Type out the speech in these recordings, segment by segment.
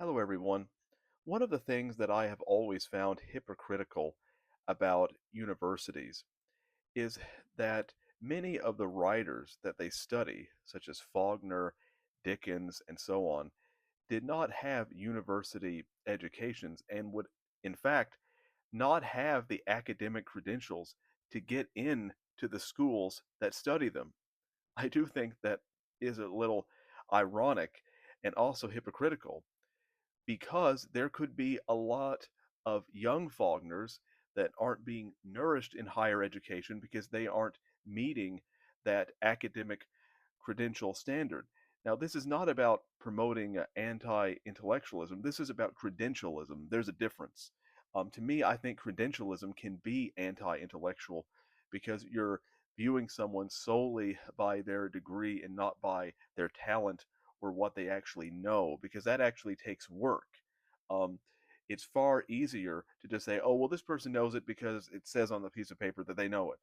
Hello, everyone. One of the things that I have always found hypocritical about universities is that many of the writers that they study, such as Faulkner, Dickens, and so on, did not have university educations and would, in fact, not have the academic credentials to get in to the schools that study them. I do think that is a little ironic and also hypocritical because there could be a lot of young Faulkners that aren't being nourished in higher education because they aren't meeting that academic credential standard. Now, this is not about promoting anti intellectualism, this is about credentialism. There's a difference. To me, I think credentialism can be anti intellectual because you're viewing someone solely by their degree and not by their talent or what they actually know, because that actually takes work. Um, it's far easier to just say, oh, well, this person knows it because it says on the piece of paper that they know it.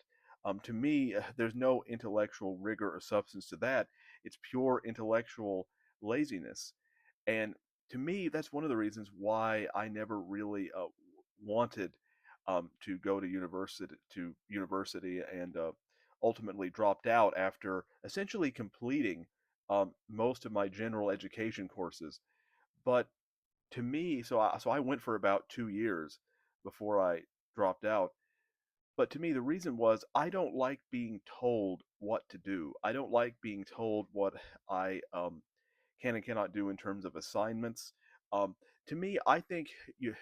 To me, there's no intellectual rigor or substance to that. It's pure intellectual laziness. And to me, that's one of the reasons why I never really wanted to go to university and ultimately dropped out after essentially completing most of my general education courses. But to me, so I went for about 2 years before I dropped out. But to me, the reason was I don't like being told what to do. I don't like being told what I can and cannot do in terms of assignments. Um, to me, I think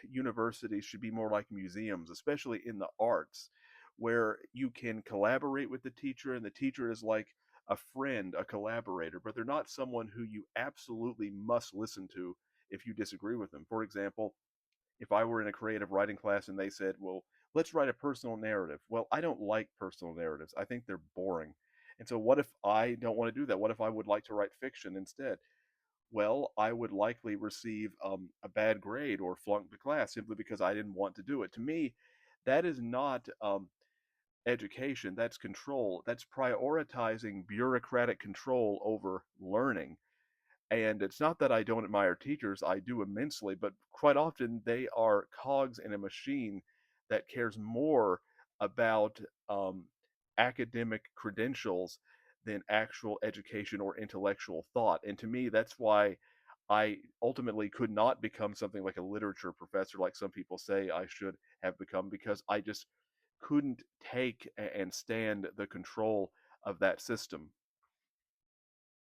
universities should be more like museums, especially in the arts, where you can collaborate with the teacher, and the teacher is like a friend, a collaborator, but they're not someone who you absolutely must listen to if you disagree with them. For example, if I were in a creative writing class and they said, well, let's write a personal narrative. Well, I don't like personal narratives. I think they're boring. And so, what if I don't want to do that? What if I would like to write fiction instead? Well, I would likely receive a bad grade or flunk the class simply because I didn't want to do it. To me, that is not education, that's control. That's prioritizing bureaucratic control over learning. And it's not that I don't admire teachers, I do immensely, but quite often they are cogs in a machine that cares more about um, academic credentials than actual education or intellectual thought. And to me, that's why I ultimately could not become something like a literature professor, like some people say I should have become, because I just couldn't take and stand the control of that system.